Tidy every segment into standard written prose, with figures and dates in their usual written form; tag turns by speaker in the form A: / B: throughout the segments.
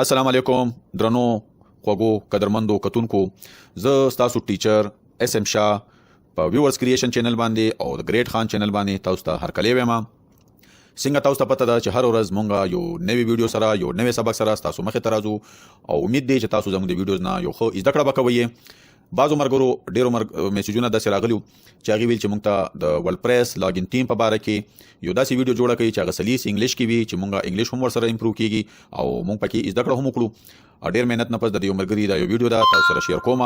A: السلام علیکم درنو خوږو قدرمندو کتونکو زه ستاسو ټیچر اس ام شاه په ویورز کریشن چینل باندې او د ګریټ خان چینل باندې تاسو ته هرکلی وایم. څنګه تاسو ته پته ده چې هر ورځ مونږه یو نوی ویډیو سره یو نوی سبق سره تاسو مخې ته راځو او امید دی چې تاسو زموږ د ویډیوز نه یو ښه زده کړه وکوي. بعضو مرګرو ډیرو میسیجونه داسې راغلیو چې هغه ویل چې مونږ ته د ورډپریس لاګین ټیم په باره کې یو داسې ویډیو جوړه کړي چې هغه سلیس انګلیش کې وي چې مونږه انګلیش هم ورسره امپروو کیږي او مونږ پکې زده کړه هم وکړو. ډیر مهنت نه پس د یو مرګري دا یو ویډیو دا تاسو سره شیر کوم.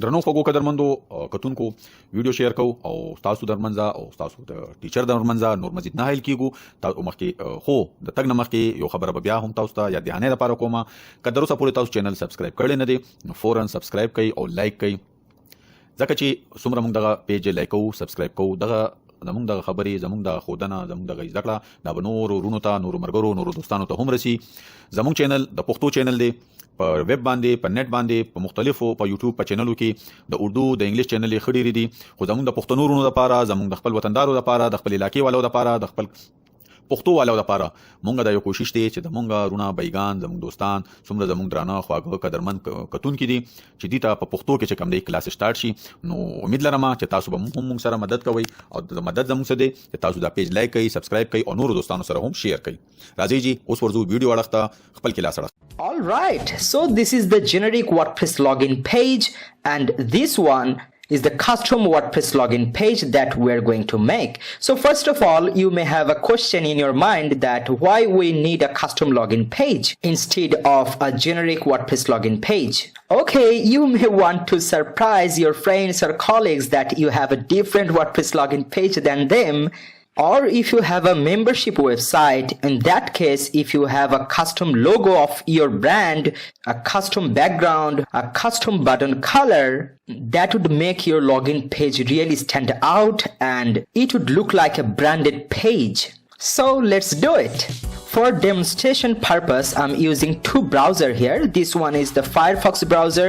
A: درنو خوږو قدرمندو کتونکو ویډیو شیر کو او تاسو درمنځه او تاسو د ټیچر درمنځه نور مزید نه هیل کیږو تاسو مخکې خو د تګ نه مخکې یو خبره بیا هم تاسو ته یاد دهانه لپاره کومه کله اوسه پورې تاسو چینل سبسکرایب کړئ نه دي نو فورا سبسکرایب کړئ او لایک کړئ ځکه چې څومره موږ دغه پیج لایک کوو سبسکرایب کوو دغه زموږ د خبرې زموږ د خودنه زموږ د زده کړه دا به نور ورونو ته نور مرګرو نور دوستانو ته هم رسي. زموږ چینل د پښتو چینل دی په ویب باندې په نت باندې په مختلفو په یوټیوب په چینلو کې د اردو د انګلیش چینل یې خډيري دي خو زموږ د پښتنو ورونو لپاره زموږ د خپل وطندارو لپاره د خپل علاقې والو لپاره د خپل پښتو والو لپاره مونږ دا یو کوشش دی چې د مونږ رونه بیگان زموږ دوستان څومره زموږ درانه خواږه قدرمن کتون کې دي چې دي ته په پښتو کې چې کوم دی کلاس سٹارټ شي نو امید لرم چې تاسو به مونږ سره مدد کوئ او د مدد زموږ سره دی چې تاسو دا پیج لایک کړئ سبسکرایب کړئ او نور دوستانو سره هم شیر کړئ. راځي جی اوس ورځو ویډیو اړخته خپل کلاس اړخ.
B: All right, so this is the generic WordPress login page and this one is the custom WordPress login page that we're going to make. So first of all, you may have a question in your mind that why we need a custom login page instead of a generic WordPress login page. Okay, you may want to surprise your friends or colleagues that you have a different WordPress login page than them. Or if you have a membership website, in that case, if you have a custom logo of your brand, a custom background, a custom button color, that would make your login page really stand out and it would look like a branded page. So let's do it. For demonstration purpose, I'm using two browsers here. This one is the Firefox browser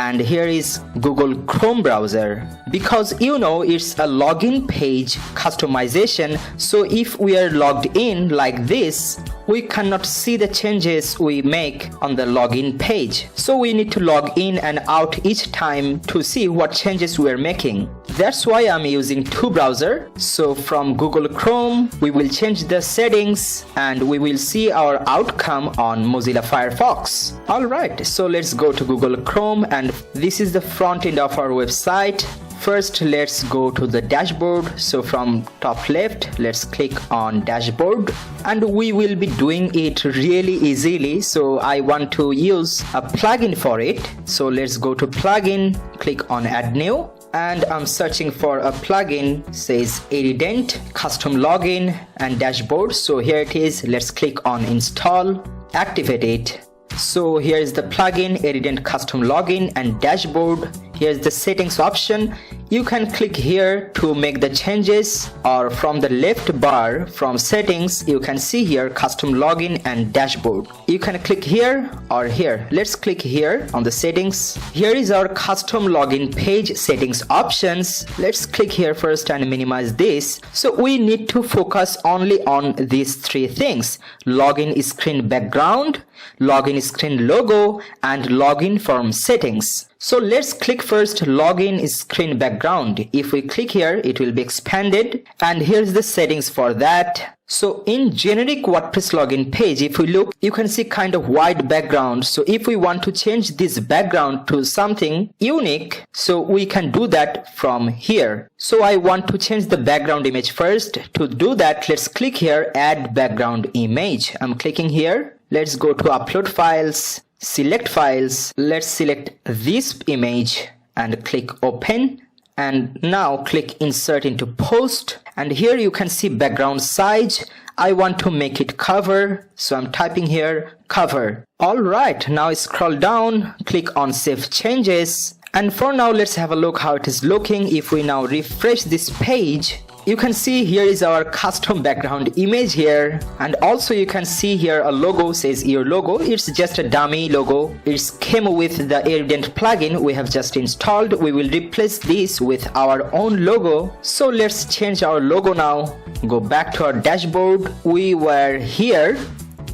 B: and here is Google Chrome browser. Because you know it's a login page customization, so if we are logged in like this, we cannot see the changes we make on the login page. So we need to log in and out each time to see what changes we are making. That's why I'm using two browsers. So from Google Chrome, we will change the settings and we will see our outcome on Mozilla Firefox. Alright, so let's go to Google Chrome and this is the front end of our website. First, let's go to the dashboard. So from top left, let's click on dashboard and we will be doing it really easily. So I want to use a plugin for it. So let's go to plugin, click on add new. And I'm searching for a plugin says Erident custom login and dashboard. So here it is. Let's click on install, activate it. So here is the plugin Erident custom login and dashboard. Here's the settings option. You can click here to make the changes, or from the left bar from settings you can see here custom login and dashboard. You can click here or here. Let's click here on the settings. Here is our custom login page settings options. Let's click here first and minimize this. So we need to focus only on these three things: login screen background, login screen logo and login form settings. So let's click first login screen background. If we click here, it will be expanded and here's the settings for that. So in generic WordPress login page, if we look, you can see kind of white background. So if we want to change this background to something unique, so we can do that from here. So I want to change the background image first. To do that, let's click here, add background image. I'm clicking here. Let's go to upload files. Select files, let's select this image and click open and now click insert into post and here you can see background size. I want to make it cover, so I'm typing here cover. Alright, now scroll down, click on save changes and for now let's have a look how it is looking. If we now refresh this page, you can see here is our custom background image here and also you can see here a logo says your logo. It's just a dummy logo. It came with the Erident plugin we have just installed. We will replace this with our own logo. So let's change our logo now. Go back to our dashboard. We were here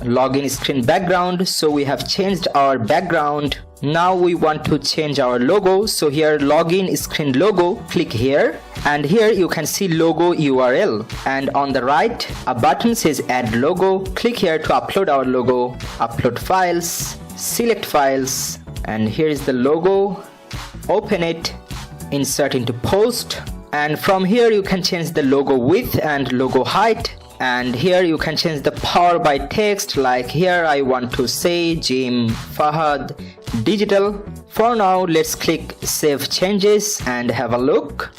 B: login screen background. So we have changed our background. Now we want to change our logo. So here login screen logo, click here, and here you can see logo URL, and on the right a button says add logo. Click here to upload our logo. Upload files, select files, and here is the logo. Open it, insert into post, and from here you can change the logo width and logo height. And here you can change the power by text, like here I want to say Jim Fahad Digital. For now, let's click Save Changes and have a look.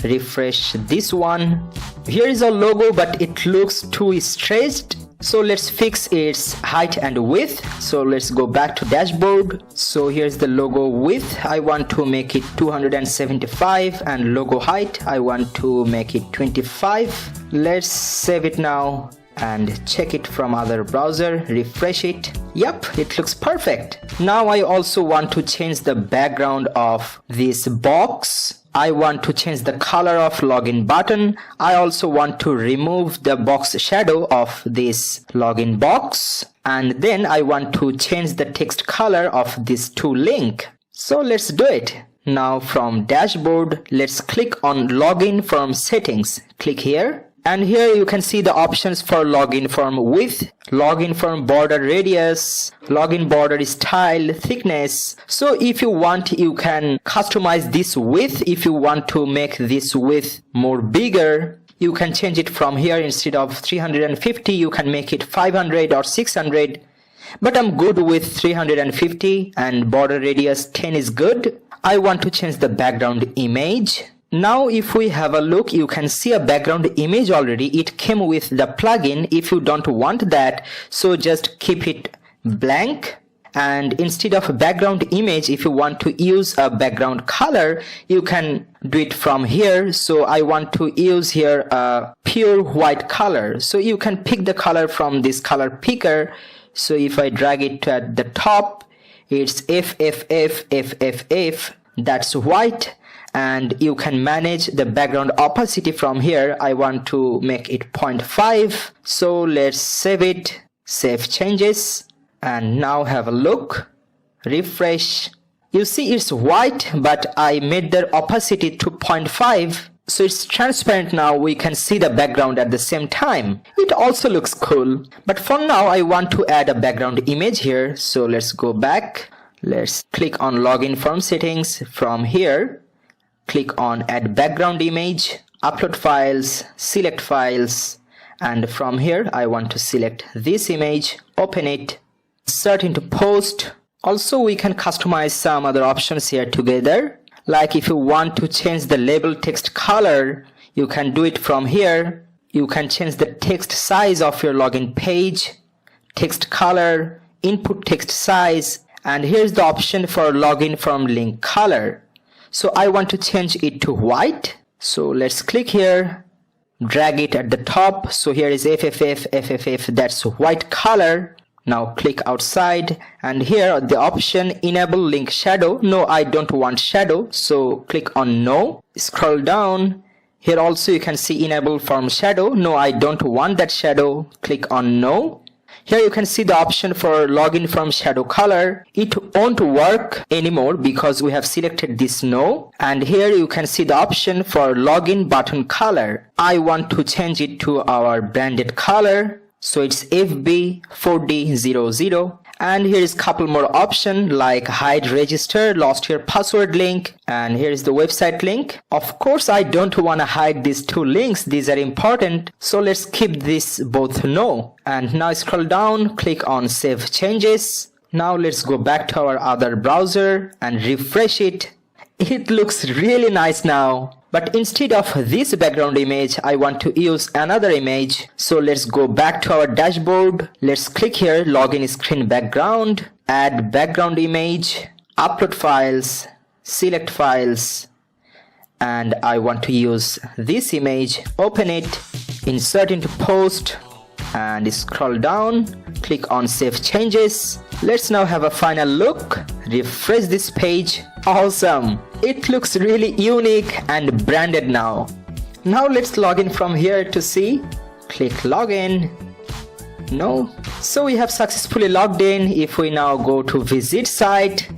B: Refresh this one. Here is our logo, but it looks too stretched. So let's fix its height and width. So let's go back to dashboard. So here's the logo width. I want to make it 275, and logo height I want to make it 25. Let's save it now and check it from other browser. Refresh it. Yep, it looks perfect. Now I also want to change the background of this box. I want to change the color of login button. I also want to remove the box shadow of this login box, and then I want to change the text color of this to link. So let's do it. Now from dashboard, let's click on login form settings. Click here. And here you can see the options for login form width, login form border radius, login border style, thickness. So if you want, you can customize this width. If you want to make this width more bigger, you can change it from here. Instead of 350, you can make it 500 or 600. But I'm good with 350, and border radius 10 is good. I want to change the background image. Now if we have a look, you can see a background image already. It came with the plugin. If you don't want that, so just keep it blank. And instead of a background image, if you want to use a background color, you can do it from here. So I want to use here a pure white color. So you can pick the color from this color picker. So if I drag it at the top, it's FFF, that's white. And you can manage the background opacity from here. I want to make it 0.5. So let's save it, save changes, and now have a look. Refresh. You see it's white, but I made the opacity to 0.5. So it's transparent now. We can see the background at the same time. It also looks cool. But for now, I want to add a background image here. So let's go back. Let's click on login form settings. From here, click on add background image, upload files, select files, and from here I want to select this image, open it, insert into post. Also we can customize some other options here together, like if you want to change the label text color, you can do it from here. You can change the text size of your login page, text color, input text size, and here's the option for login from link color. So I want to change it to white. So let's click here, drag it at the top. So here is FFF, that's white color. Now click outside, and here the option enable link shadow. No, I don't want shadow. So click on no. Scroll down. Here also you can see enable form shadow. No, I don't want that shadow. Click on no. Here you can see the option for login from shadow color. It won't work anymore because we have selected this no. And here you can see the option for login button color. I want to change it to our branded color. So it's FB4000. And here is couple more options like hide register, lost your password link, and here is the website link. Of course I don't want to hide these two links, these are important, so let's keep this both no. And now scroll down, click on save changes. Now let's go back to our other browser and refresh it. It looks really nice now. But instead of this background image, I want to use another image. So let's go back to our dashboard. Let's click here, login screen background, add background image, upload files, select files, and I want to use this image. Open it, insert into post, and scroll down, click on save changes. Let's now have a final look. Refresh this page. Awesome! It looks really unique and branded now. Now let's log in from here to see. Click login. No. So we have successfully logged in. If we now go to visit site,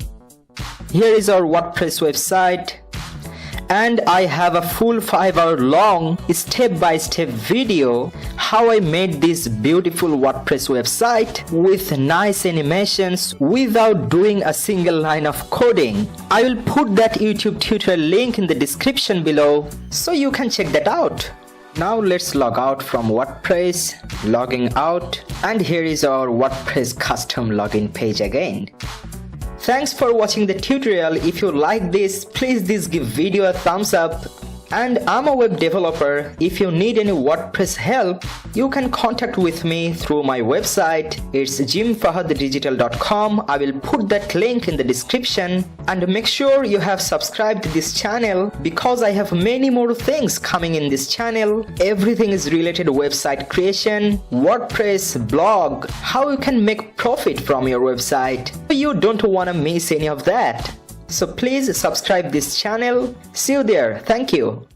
B: here is our WordPress website, and I have a full 5-hour long step-by-step video how I made this beautiful WordPress website with nice animations without doing a single line of coding. I will put that YouTube tutorial link in the description below so you can check that out. Now let's log out from WordPress, logging out, and here is our WordPress custom login page again. Thanks for watching the tutorial. If you like this, please give video a thumbs up. And I'm a web developer. If you need any WordPress help, you can contact with me through my website. It's jimfahaddigital.com. I will put that link in the description. And make sure you have subscribed to this channel because I have many more things coming in this channel. Everything is related to website creation, WordPress, blog, how you can make profit from your website. You don't want to miss any of that. So please subscribe this channel. See you there. Thank you.